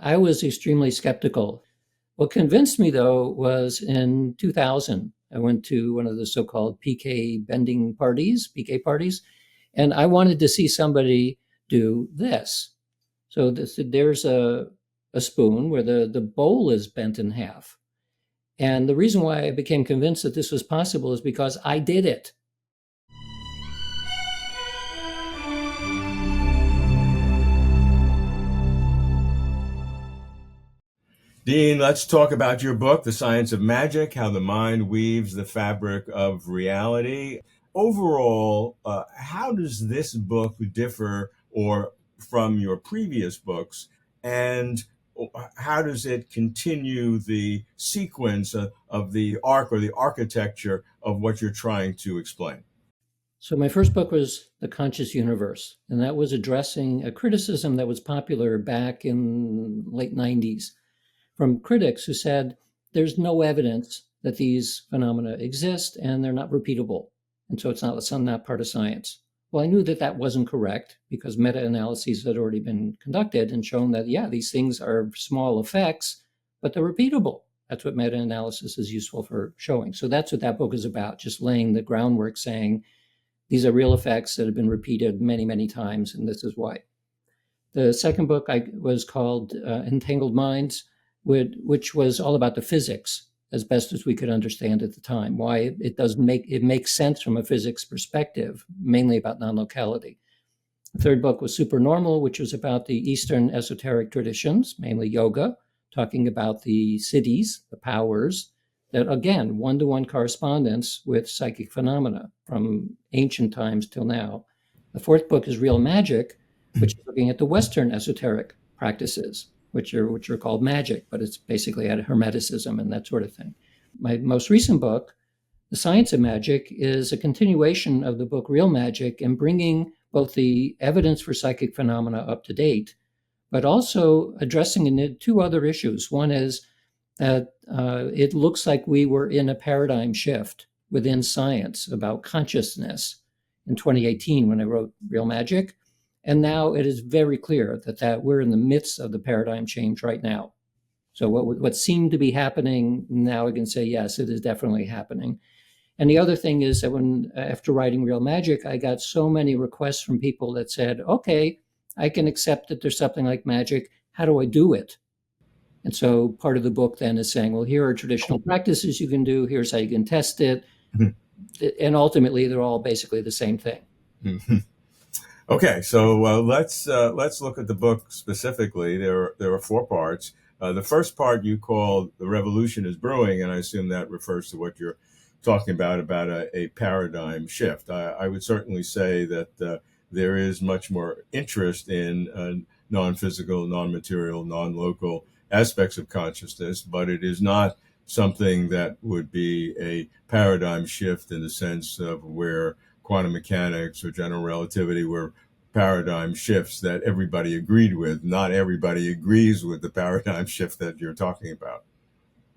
I was extremely skeptical. What convinced me, though, was in 2000, I went to one of the so-called PK parties, and I wanted to see somebody do this. So there's a spoon where the bowl is bent in half. And the reason why I became convinced that this was possible is because I did it. Dean, let's talk about your book, The Science of Magic, How the Mind Weaves the Fabric of Reality. Overall, how does this book differ from your previous books, and how does it continue the sequence of the arc or the architecture of what you're trying to explain? So my first book was The Conscious Universe, and that was addressing a criticism that was popular back in late 90s from critics who said there's no evidence that these phenomena exist and they're not repeatable. And so it's not part of science. Well, I knew that that wasn't correct because meta-analyses had already been conducted and shown that, yeah, these things are small effects, but they're repeatable. That's what meta-analysis is useful for showing. So that's what that book is about, just laying the groundwork saying these are real effects that have been repeated many, many times, and this is why. The second book was called Entangled Minds, which was all about the physics as best as we could understand at the time, why it makes sense from a physics perspective, mainly about non-locality. The third book was Supernormal, which was about the Eastern esoteric traditions, mainly yoga, talking about the siddhis, the powers, that again, one-to-one correspondence with psychic phenomena from ancient times till now. The fourth book is Real Magic, which is looking at the Western esoteric practices, which are called magic, but it's basically at hermeticism and that sort of thing. My most recent book, The Science of Magic, is a continuation of the book Real Magic and bringing both the evidence for psychic phenomena up to date, but also addressing two other issues. One is that it looks like we were in a paradigm shift within science about consciousness in 2018 when I wrote Real Magic. And now it is very clear that we're in the midst of the paradigm change right now. So what seemed to be happening, now I can say, yes, it is definitely happening. And the other thing is that after writing Real Magic, I got so many requests from people that said, okay, I can accept that there's something like magic. How do I do it? And so part of the book then is saying, well, here are traditional practices you can do. Here's how you can test it. Mm-hmm. And ultimately, they're all basically the same thing. Mm-hmm. Okay, so let's look at the book specifically. There are four parts. The first part you call The Revolution is Brewing, and I assume that refers to what you're talking about a paradigm shift. I would certainly say that there is much more interest in non-physical, non-material, non-local aspects of consciousness, but it is not something that would be a paradigm shift in the sense of where quantum mechanics or general relativity were paradigm shifts that everybody agreed with. Not everybody agrees with the paradigm shift that you're talking about.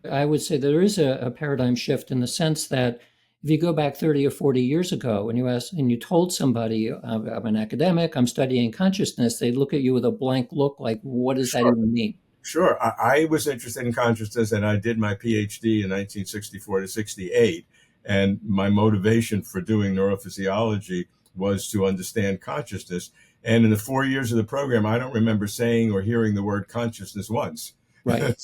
I would say there is a paradigm shift in the sense that if you go back 30 or 40 years ago and you told somebody, I'm an academic, I'm studying consciousness, they'd look at you with a blank look like, what does that even mean? Sure. I was interested in consciousness, and I did my PhD in 1964 to 68. And my motivation for doing neurophysiology was to understand consciousness. And in the 4 years of the program, I don't remember saying or hearing the word consciousness once. Right.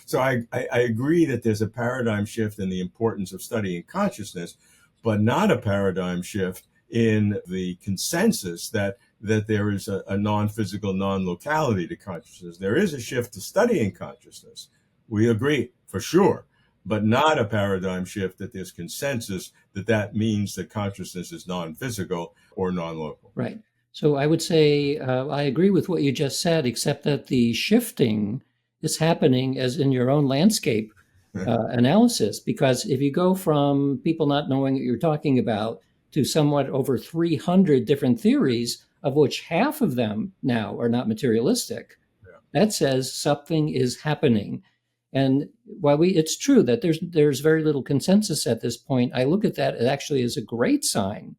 So I agree that there's a paradigm shift in the importance of studying consciousness, but not a paradigm shift in the consensus that there is a non-physical, non-locality to consciousness. There is a shift to studying consciousness. We agree, for sure, but not a paradigm shift that there's consensus that means that consciousness is non-physical or non-local. Right. So I would say I agree with what you just said, except that the shifting is happening as in your own landscape analysis, because if you go from people not knowing what you're talking about to somewhat over 300 different theories, of which half of them now are not materialistic, that says something is happening. And while it's true that there's very little consensus at this point, I look at that actually as a great sign,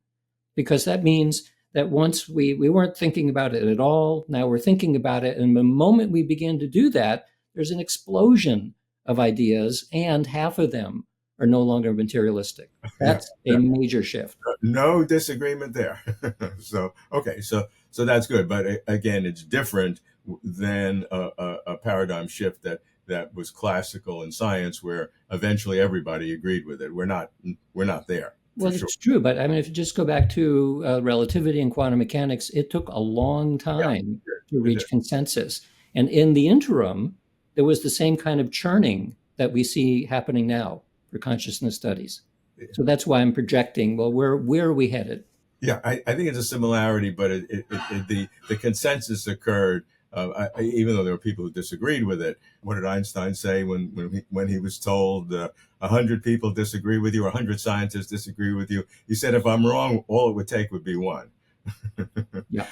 because that means that once we weren't thinking about it at all. Now we're thinking about it. And the moment we begin to do that, there's an explosion of ideas, and half of them are no longer materialistic. Yeah. That's a major shift. No disagreement there. So okay, so that's good. But again, it's different than a paradigm shift that was classical in science, where eventually everybody agreed with it. We're not there. Well, For sure. it's true, but I mean, if you just go back to relativity and quantum mechanics, it took a long Yeah, time to it did. reach consensus. And in the interim, there was the same kind of churning that we see happening now for consciousness studies. So that's why I'm projecting, well, where are we headed? Yeah, I think it's a similarity, but the consensus occurred. Even though there were people who disagreed with it. What did Einstein say when he was told 100 people disagree with you, or 100 scientists disagree with you? He said, "If I'm wrong, all it would take would be one." Yeah.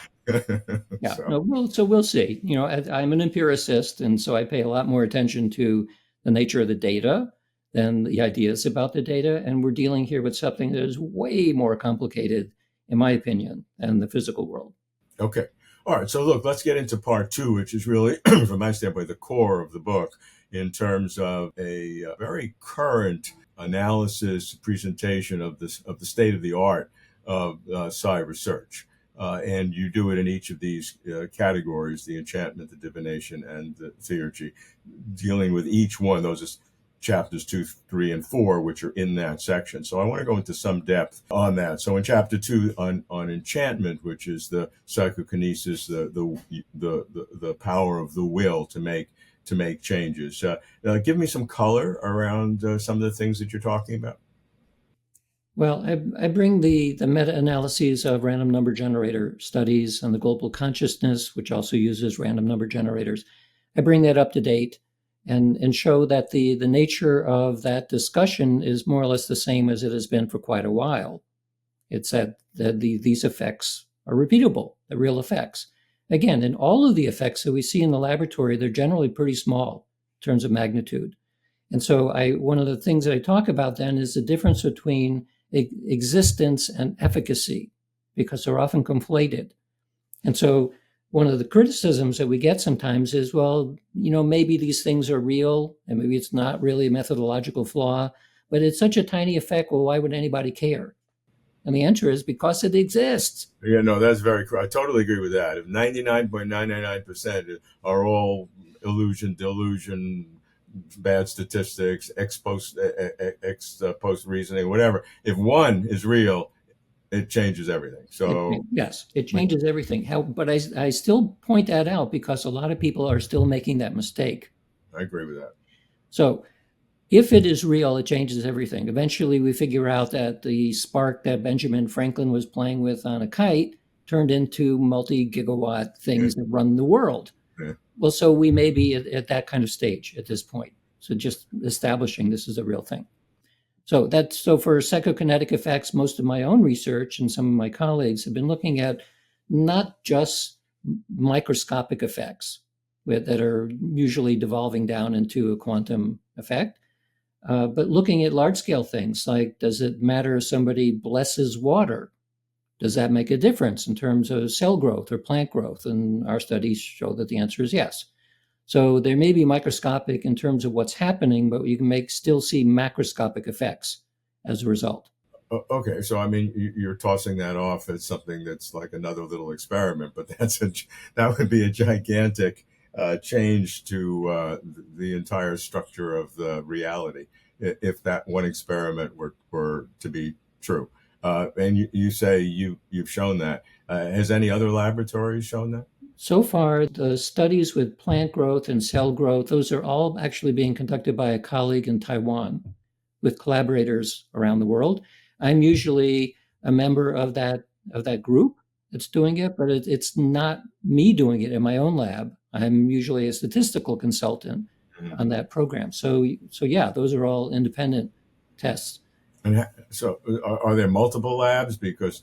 Yeah. So, No, we'll see. I'm an empiricist, and so I pay a lot more attention to the nature of the data than the ideas about the data. And we're dealing here with something that is way more complicated, in my opinion, than the physical world. okay. All right. So look, let's get into part two, which is really, from my standpoint, the core of the book in terms of a very current analysis, presentation of the state of the art of psi research. And you do it in each of these categories: the enchantment, the divination, and the theurgy, dealing with each one. Those are chapters 2, 3, and 4, which are in that section. So I want to go into some depth on that. So in chapter 2 on enchantment, which is the psychokinesis, the power of the will to make changes. Give me some color around some of the things that you're talking about. Well, I bring the meta-analyses of random number generator studies and the global consciousness, which also uses random number generators. I bring that up to date and show that the nature of that discussion is more or less the same as it has been for quite a while. It's that these effects are repeatable, the real effects. Again, in all of the effects that we see in the laboratory, they're generally pretty small in terms of magnitude. And so one of the things that I talk about then is the difference between existence and efficacy, because they're often conflated. And so one of the criticisms that we get sometimes is, well, maybe these things are real, and maybe it's not really a methodological flaw, but it's such a tiny effect. Well, why would anybody care? And the answer is because it exists. Yeah, no, that's very correct. I totally agree with that. If 99.999% are all illusion, delusion, bad statistics, ex post reasoning, whatever, if one is real, it changes everything. So yes, it changes everything. But I still point that out because a lot of people are still making that mistake. I agree with that. So if it is real, it changes everything. Eventually, we figure out that the spark that Benjamin Franklin was playing with on a kite turned into multi-gigawatt things that run the world. Yeah. Well, so we may be at that kind of stage at this point. So just establishing this is a real thing. So for psychokinetic effects, most of my own research and some of my colleagues have been looking at not just microscopic effects that are usually devolving down into a quantum effect, but looking at large-scale things like, does it matter if somebody blesses water? Does that make a difference in terms of cell growth or plant growth? And our studies show that the answer is yes. So there may be microscopic in terms of what's happening, but you can still see macroscopic effects as a result. Okay, so I mean, you're tossing that off as something that's like another little experiment, but that would be a gigantic change to the entire structure of the reality if that one experiment were to be true. And you say you've shown that. Has any other laboratory shown that? So far, the studies with plant growth and cell growth, those are all actually being conducted by a colleague in Taiwan with collaborators around the world. I'm usually a member of that group that's doing it, but it's not me doing it in my own lab. I'm usually a statistical consultant on that program. So yeah, those are all independent tests. And so are there multiple labs? Because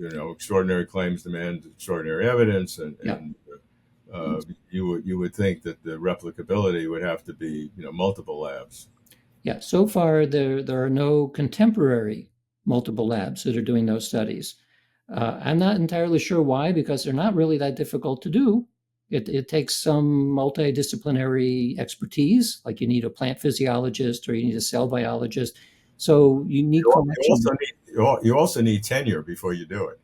extraordinary claims demand extraordinary evidence, and you would think that the replicability would have to be multiple labs. Yeah, so far there are no contemporary multiple labs that are doing those studies. I'm not entirely sure why, because they're not really that difficult to do. It takes some multidisciplinary expertise, like you need a plant physiologist or you need a cell biologist. So you need connection. You also need tenure before you do it.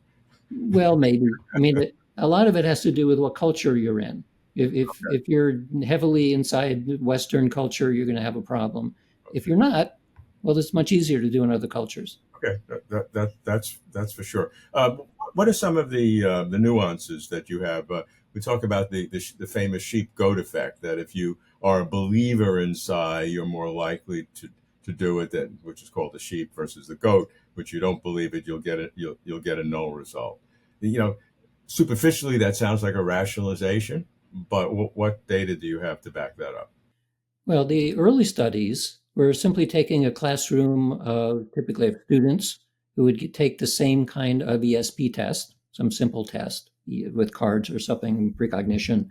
Well, maybe. I mean, a lot of it has to do with what culture you're in. If you're heavily inside Western culture, you're going to have a problem. If you're not, well, it's much easier to do in other cultures. Okay, that's for sure. What are some of the nuances that you have? We talk about the famous sheep goat effect. That if you are a believer in psi, you're more likely to do it, than which is called the sheep versus the goat. Which you don't believe it, you'll get a null result. You know, superficially that sounds like a rationalization, but what data do you have to back that up? Well, the early studies were simply taking a classroom of typically of students who would take the same kind of ESP test, some simple test with cards or something, precognition,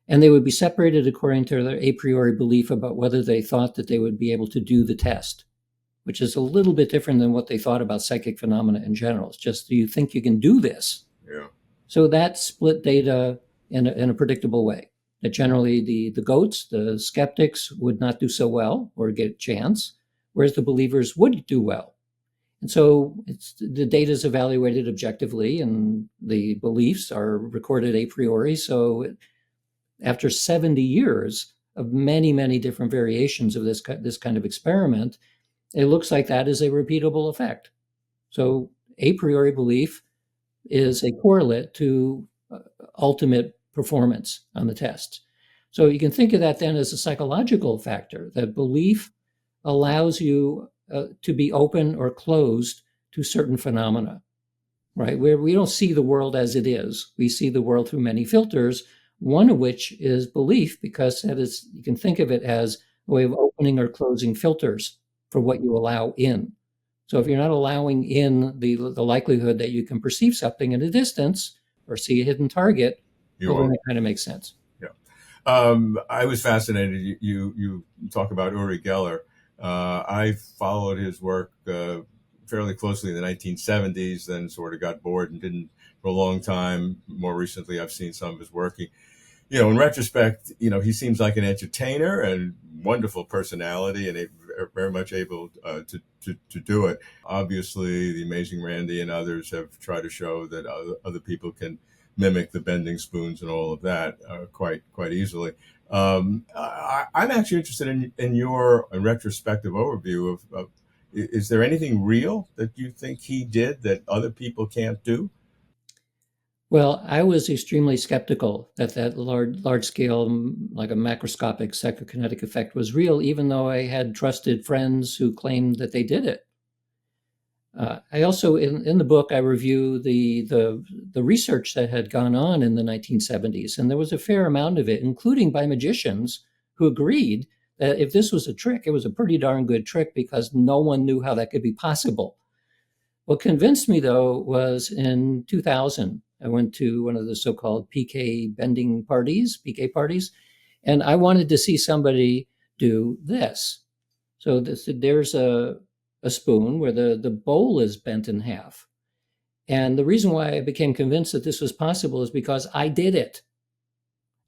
and they would be separated according to their a priori belief about whether they thought that they would be able to do the test, which is a little bit different than what they thought about psychic phenomena in general. It's just, do you think you can do this? Yeah. So that split data in a predictable way. That generally the goats, the skeptics, would not do so well or get a chance, whereas the believers would do well. And so the data is evaluated objectively and the beliefs are recorded a priori. So after 70 years of many, many different variations of this kind of experiment, it looks like that is a repeatable effect. So a priori belief is a correlate to ultimate performance on the test. So you can think of that then as a psychological factor, that belief allows you to be open or closed to certain phenomena, right? Where we don't see the world as it is. We see the world through many filters, one of which is belief, because that is, you can think of it as a way of opening or closing filters for what you allow in. So if you're not allowing in the likelihood that you can perceive something at a distance or see a hidden target, well, then it kind of makes sense. Yeah. I was fascinated. You talk about Uri Geller. I followed his work fairly closely in the 1970s, then sort of got bored and didn't for a long time. More recently, I've seen some of his work. In retrospect, he seems like an entertainer and wonderful personality, and very much able to do it. Obviously, the amazing Randy and others have tried to show that other people can mimic the bending spoons and all of that quite easily. I'm actually interested in your retrospective overview of is there anything real that you think he did that other people can't do? Well, I was extremely skeptical that large scale, like a macroscopic psychokinetic effect was real, even though I had trusted friends who claimed that they did it. I also, in the book, I review the research that had gone on in the 1970s, and there was a fair amount of it, including by magicians who agreed that if this was a trick, it was a pretty darn good trick because no one knew how that could be possible. What convinced me, though, was in 2000, I went to one of the so-called PK parties, and I wanted to see somebody do this. So there's a spoon where the bowl is bent in half. And the reason why I became convinced that this was possible is because I did it.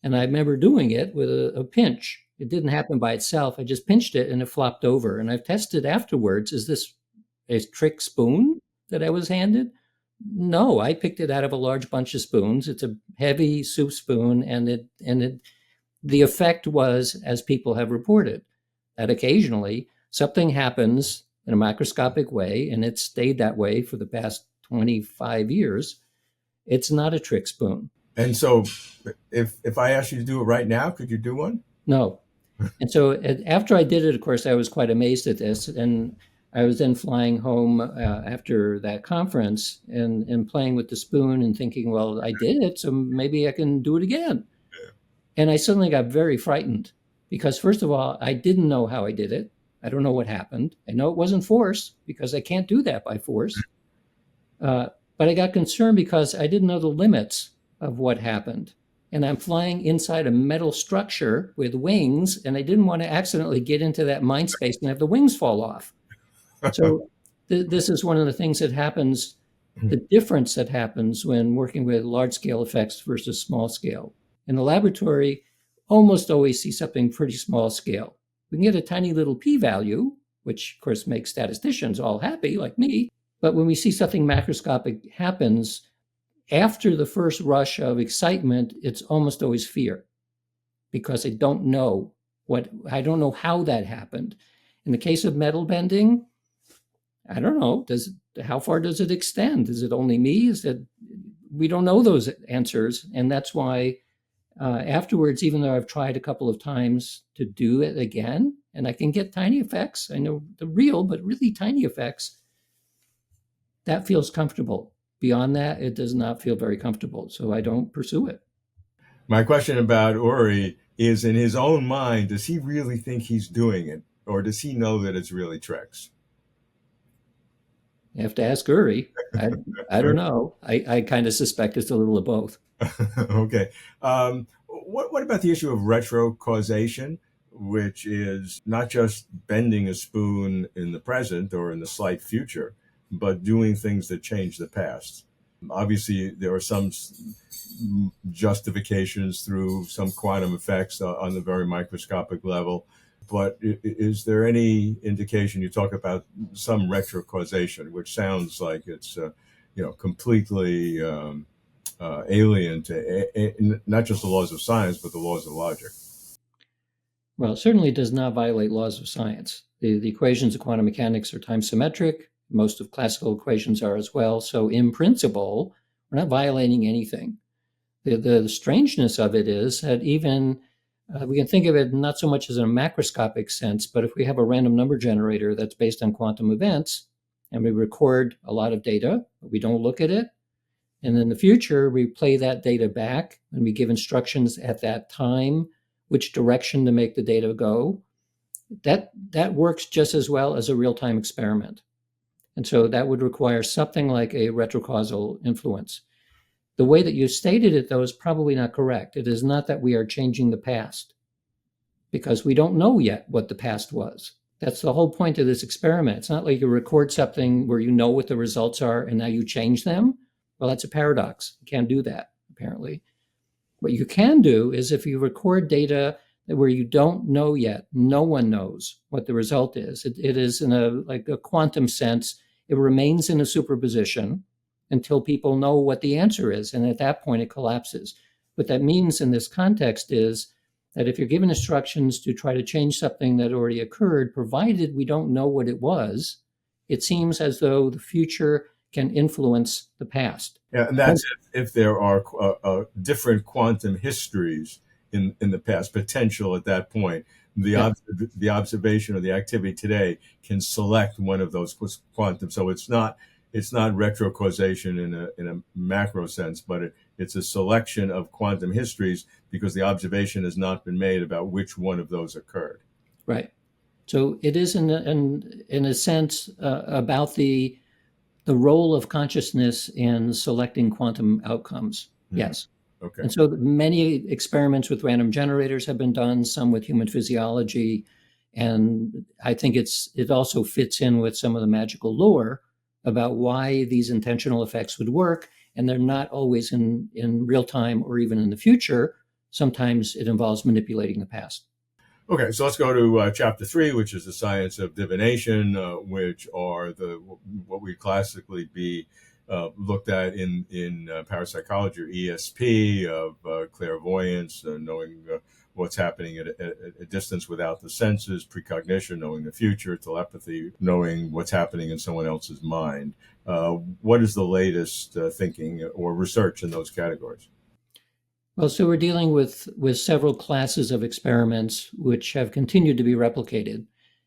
And I remember doing it with a pinch. It didn't happen by itself. I just pinched it and it flopped over. And I've tested afterwards, is this a trick spoon that I was handed? No, I picked it out of a large bunch of spoons. It's a heavy soup spoon, and the effect was, as people have reported, that occasionally something happens in a macroscopic way, and it's stayed that way for the past 25 years. It's not a trick spoon. And so if I asked you to do it right now, could you do one? No. And so after I did it, of course, I was quite amazed at this. And I was then flying home after that conference and playing with the spoon and thinking, well, I did it, so maybe I can do it again. Yeah. And I suddenly got very frightened because, first of all, I didn't know how I did it. I don't know what happened. I know it wasn't force because I can't do that by force. But I got concerned because I didn't know the limits of what happened. And I'm flying inside a metal structure with wings, and I didn't want to accidentally get into that mind space and have the wings fall off. So this is one of the things that happens the difference that happens when working with large scale effects versus small scale. In the laboratory, almost always see something pretty small scale. We can get a tiny little p-value, which of course makes statisticians all happy like me. But when we see something macroscopic happens, after the first rush of excitement, it's almost always fear, because I don't know how that happened. In the case of metal bending, I don't know, how far does it extend? Is it only me? We don't know those answers. And that's why afterwards, even though I've tried a couple of times to do it again, and I can get tiny effects, I know the real, but really tiny effects, that feels comfortable. Beyond that, it does not feel very comfortable. So I don't pursue it. My question about Uri is, in his own mind, does he really think he's doing it? Or does he know that it's really tricks? You have to ask Uri. I don't know. I kind of suspect it's a little of both. Okay. What about the issue of retrocausation, which is not just bending a spoon in the present or in the slight future, but doing things that change the past? Obviously, there are some justifications through some quantum effects on the very microscopic level. But is there any indication, you talk about some retrocausation, which sounds like it's completely alien to not just the laws of science, but the laws of logic? Well, it certainly does not violate laws of science. The equations of quantum mechanics are time symmetric. Most of classical equations are as well. So in principle, we're not violating anything. The strangeness of it is that even we can think of it not so much as a macroscopic sense, but if we have a random number generator that's based on quantum events, and we record a lot of data, but we don't look at it, and in the future, we play that data back and we give instructions at that time, which direction to make the data go, that works just as well as a real-time experiment. And so that would require something like a retrocausal influence. The way that you stated it, though, is probably not correct. It is not that we are changing the past, because we don't know yet what the past was. That's the whole point of this experiment. It's not like you record something where you know what the results are and now you change them. Well, that's a paradox. You can't do that, apparently. What you can do is, if you record data where you don't know yet, no one knows what the result is. It is in a quantum sense, it remains in a superposition until people know what the answer is. And at that point, it collapses. What that means in this context is that if you're given instructions to try to change something that already occurred, provided we don't know what it was, it seems as though the future can influence the past. Yeah, and that's if there are different quantum histories in the past, potential at that point. The observation or the activity today can select one of those quantum. So it's not retrocausation in a macro sense, but it's a selection of quantum histories because the observation has not been made about which one of those occurred. Right. So it is in a sense about the role of consciousness in selecting quantum outcomes. Mm-hmm. Yes. Okay. And so many experiments with random generators have been done, some with human physiology. And I think it also fits in with some of the magical lore about why these intentional effects would work. And they're not always in real time or even in the future. Sometimes it involves manipulating the past. Okay, so let's go to chapter 3, which is the science of divination, which are what we classically be looked at in parapsychology or ESP, of clairvoyance, knowing what's happening at a distance without the senses, precognition, knowing the future, telepathy, knowing what's happening in someone else's mind. What is the latest thinking or research in those categories? Well, so we're dealing with several classes of experiments which have continued to be replicated.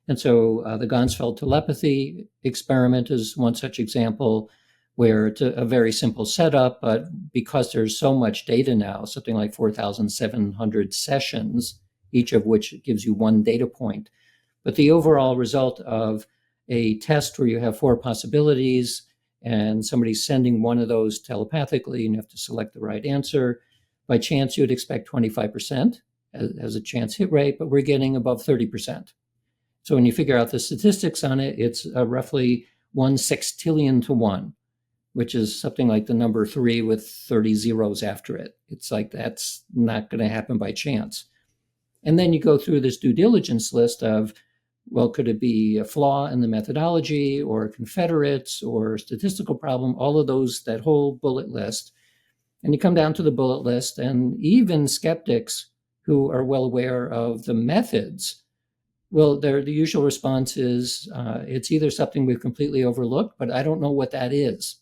And so the Ganzfeld telepathy experiment is one such example, where it's a very simple setup, but because there's so much data now, something like 4,700 sessions, each of which gives you one data point. But the overall result of a test where you have 4 possibilities and somebody's sending one of those telepathically and you have to select the right answer, by chance, you would expect 25% as a chance hit rate, but we're getting above 30%. So when you figure out the statistics on it, it's roughly 1/6 to 1. which is something like the number 3 with 30 zeros after it. It's like that's not going to happen by chance. And then you go through this due diligence list of, well, could it be a flaw in the methodology or confederates or statistical problem, all of those, that whole bullet list. And you come down to the bullet list, and even skeptics who are well aware of the methods, well, the usual response is, it's either something we've completely overlooked, but I don't know what that is.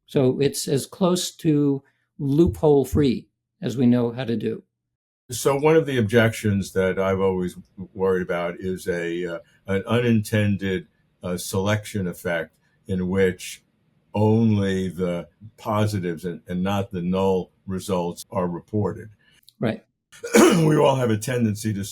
So it's as close to loophole free as we know how to do. So one of the objections that I've always worried about is an unintended selection effect in which only the positives and not the null results are reported. Right. We all have a tendency to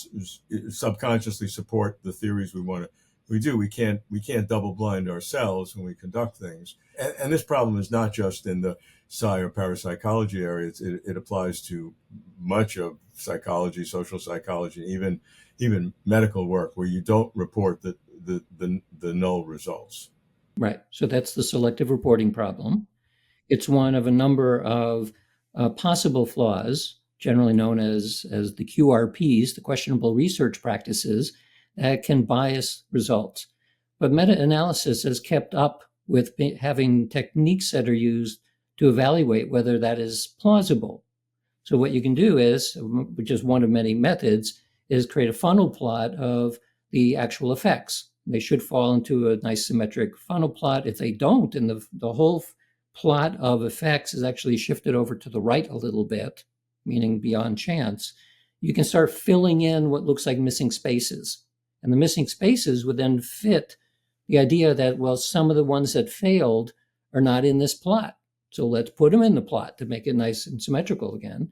subconsciously support the theories we do. We can't double blind ourselves when we conduct things. And this problem is not just in the psi or parapsychology area. It applies to much of psychology, social psychology, even medical work, where you don't report the null results. Right. So that's the selective reporting problem. It's one of a number of possible flaws, generally known as the QRPs, the questionable research practices, that can bias results. But meta-analysis has kept up with having techniques that are used to evaluate whether that is plausible. So what you can do is, which is one of many methods, is create a funnel plot of the actual effects. They should fall into a nice symmetric funnel plot. If they don't, and the whole plot of effects is actually shifted over to the right a little bit, meaning beyond chance, you can start filling in what looks like missing spaces. And the missing spaces would then fit the idea that, well, some of the ones that failed are not in this plot. So let's put them in the plot to make it nice and symmetrical again.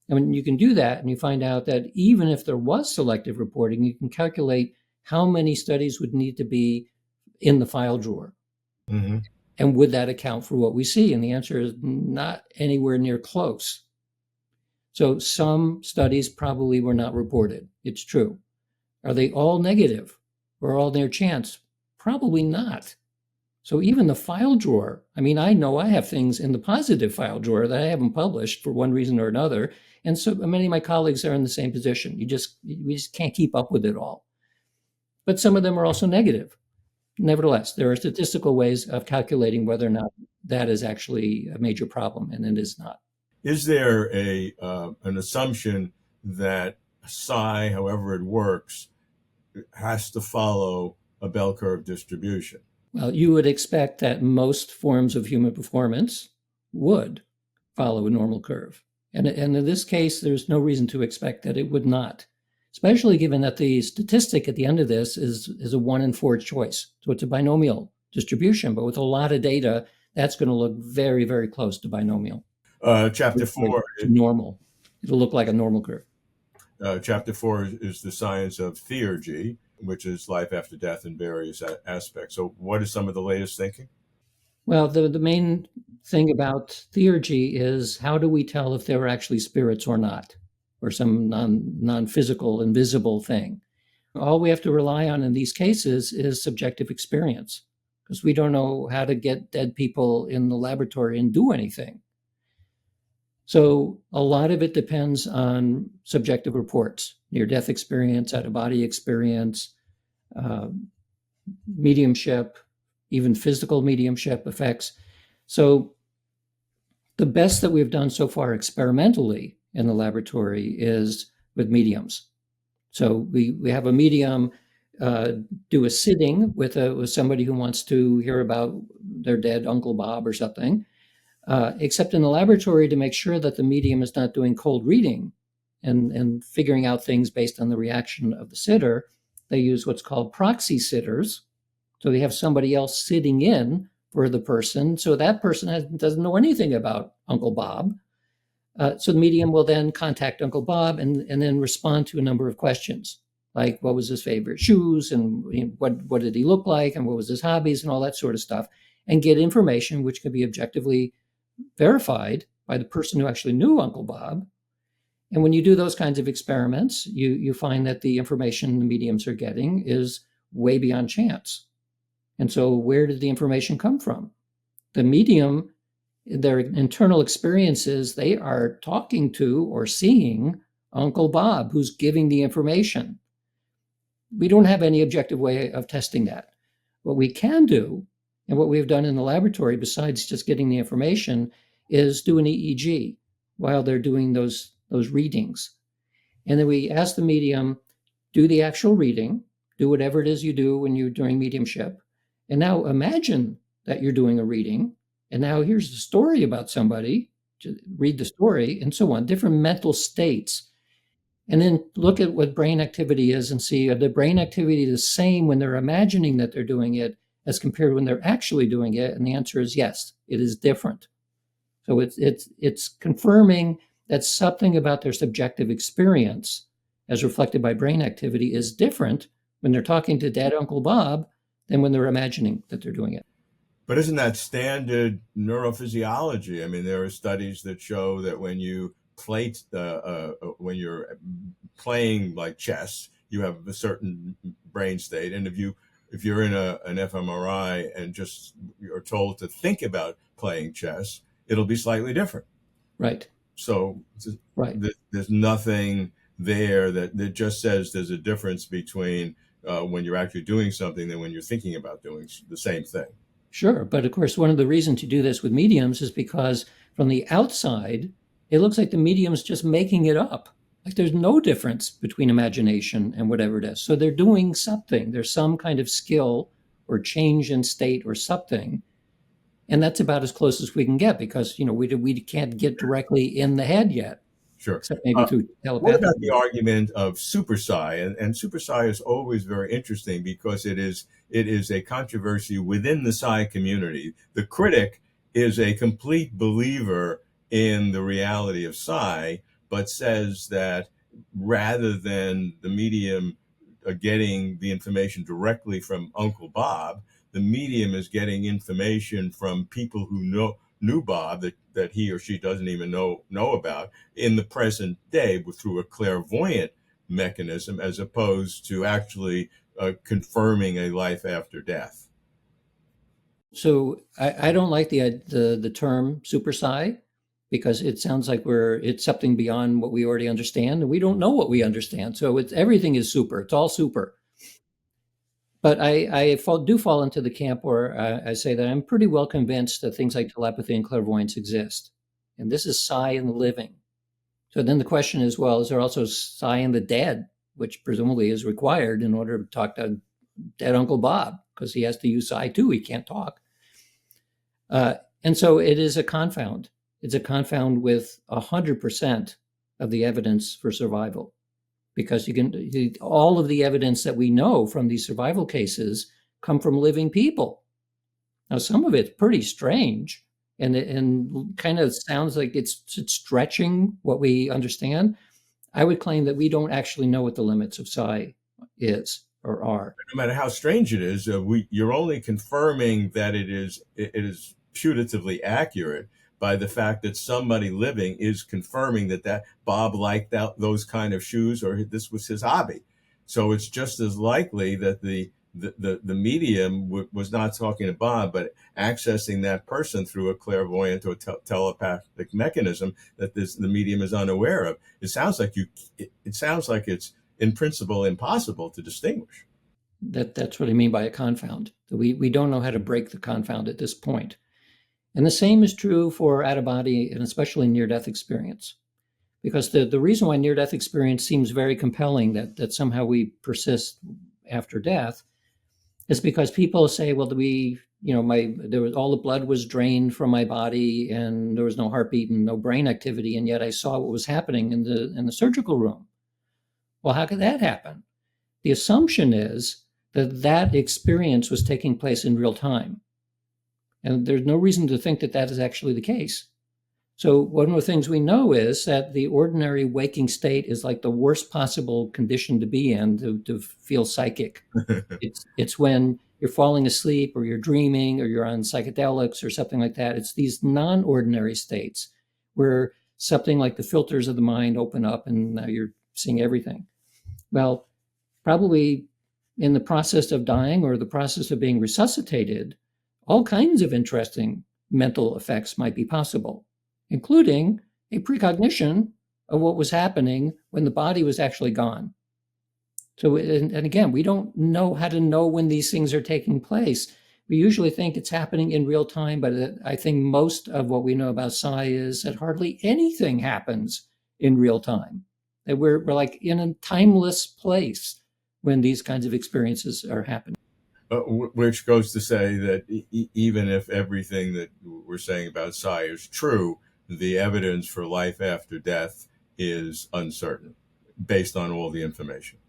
And when you can do that, and you find out that even if there was selective reporting, you can calculate how many studies would need to be in the file drawer. Mm-hmm. And would that account for what we see? And the answer is not anywhere near close. So some studies probably were not reported. It's true. Are they all negative or all near chance? Probably not. So even the file drawer, I mean, I know I have things in the positive file drawer that I haven't published for one reason or another. And so many of my colleagues are in the same position. We just can't keep up with it all. But some of them are also negative. Nevertheless, there are statistical ways of calculating whether or not that is actually a major problem, and it is not. Is there an assumption that psi, however it works, has to follow a bell curve distribution? Well, you would expect that most forms of human performance would follow a normal curve. And in this case, there's no reason to expect that it would not, especially given that the statistic at the end of this is a 1 in 4 choice. So it's a binomial distribution, but with a lot of data, that's going to look very, very close to binomial. Chapter 4. Normal. It'll look like a normal curve. Chapter 4 is the science of theurgy, which is life after death in various aspects. So what is some of the latest thinking? Well, the main thing about theurgy is, how do we tell if there are actually spirits or not, or some non-physical, invisible thing? All we have to rely on in these cases is subjective experience, because we don't know how to get dead people in the laboratory and do anything. So a lot of it depends on subjective reports, near-death experience, out-of-body experience, mediumship, even physical mediumship effects. So the best that we've done so far experimentally in the laboratory is with mediums. So we have a medium do a sitting with somebody who wants to hear about their dead Uncle Bob or something. Except in the laboratory, to make sure that the medium is not doing cold reading and figuring out things based on the reaction of the sitter, they use what's called proxy sitters. So they have somebody else sitting in for the person. So that person doesn't know anything about Uncle Bob. So the medium will then contact Uncle Bob and then respond to a number of questions, like what was his favorite shoes and what did he look like and what was his hobbies and all that sort of stuff, and get information which could be objectively verified by the person who actually knew Uncle Bob. And when you do those kinds of experiments, you find that the information the mediums are getting is way beyond chance. And so where did the information come from? The medium, their internal experiences, they are talking to or seeing Uncle Bob, who's giving the information. We don't have any objective way of testing that. What we can do, and what we've done in the laboratory, besides just getting the information, is do an EEG while they're doing those readings. And then we ask the medium, do the actual reading, do whatever it is you do when you're doing mediumship. And now imagine that you're doing a reading, and now here's the story about somebody, to read the story, and so on, different mental states. And then look at what brain activity is and see, are the brain activity the same when they're imagining that they're doing it as compared to when they're actually doing it? And the answer is yes, it is different. So it's confirming that something about their subjective experience, as reflected by brain activity, is different when they're talking to Dad Uncle Bob than when they're imagining that they're doing it. But isn't that standard neurophysiology? I mean, there are studies that show that when you play, when you're playing like chess, you have a certain brain state, and if you're in an fMRI and just you're told to think about playing chess, it'll be slightly different. Right. So right. There's nothing there that just says there's a difference between when you're actually doing something than when you're thinking about doing the same thing. Sure. But of course, one of the reasons to do this with mediums is because from the outside, it looks like the medium's just making it up. Like there's no difference between imagination and whatever it is. So they're doing something. There's some kind of skill or change in state or something. And that's about as close as we can get because, we can't get directly in the head yet. Sure. Except maybe through telepathy. What about the argument of super psi? And super psi is always very interesting because it is a controversy within the psi community. The critic is a complete believer in the reality of psi, but says that rather than the medium getting the information directly from Uncle Bob, the medium is getting information from people who knew Bob that he or she doesn't even know about in the present day through a clairvoyant mechanism, as opposed to actually confirming a life after death. So I don't like the term super psi because it sounds like it's something beyond what we already understand, and we don't know what we understand. So everything is super. It's all super. But I do fall into the camp where I say that I'm pretty well convinced that things like telepathy and clairvoyance exist. And this is psi in the living. So then the question is, well, is there also psi in the dead, which presumably is required in order to talk to dead Uncle Bob, because he has to use psi too. He can't talk. And so it is a confound. It's a confound with 100% of the evidence for survival. Because all of the evidence that we know from these survival cases come from living people. Now, some of it's pretty strange and kind of sounds like it's stretching what we understand. I would claim that we don't actually know what the limits of psi is or are. No matter how strange it is, you're only confirming that it is putatively accurate by the fact that somebody living is confirming that Bob liked those kind of shoes, or this was his hobby. So it's just as likely that the medium was not talking to Bob, but accessing that person through a clairvoyant or telepathic mechanism that the medium is unaware of. It sounds like it's in principle impossible to distinguish. That's what I mean by a confound. We don't know how to break the confound at this point. And the same is true for out-of-body and especially near-death experience. Because the reason why near-death experience seems very compelling, that somehow we persist after death, is because people say, well, there was all the blood was drained from my body and there was no heartbeat and no brain activity, and yet I saw what was happening in the surgical room. Well, how could that happen? The assumption is that experience was taking place in real time. And there's no reason to think that is actually the case. So one of the things we know is that the ordinary waking state is like the worst possible condition to be in to feel psychic. It's when you're falling asleep or you're dreaming or you're on psychedelics or something like that. It's these non-ordinary states where something like the filters of the mind open up and now you're seeing everything. Well, probably in the process of dying or the process of being resuscitated, all kinds of interesting mental effects might be possible, including a precognition of what was happening when the body was actually gone. So, and again, we don't know how to know when these things are taking place. We usually think it's happening in real time, but I think most of what we know about psi is that hardly anything happens in real time. That we're like in a timeless place when these kinds of experiences are happening. Which goes to say that even if everything that we're saying about psi is true, the evidence for life after death is uncertain based on all the information.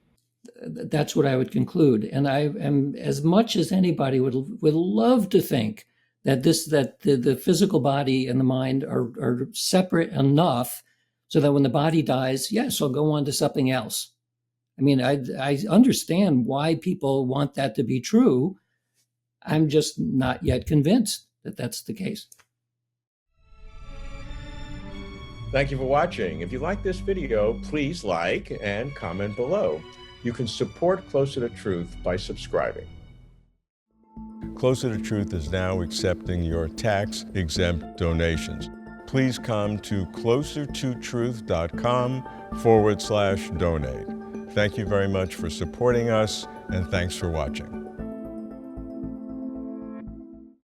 That's what I would conclude. And I am, as much as anybody would love to think that the physical body and the mind are separate enough so that when the body dies, yes, I'll go on to something else. I mean, I understand why people want that to be true. I'm just not yet convinced that that's the case. Thank you for watching. If you like this video, please like and comment below. You can support Closer to Truth by subscribing. Closer to Truth is now accepting your tax-exempt donations. Please come to closertotruth.com/donate. Thank you very much for supporting us, and thanks for watching.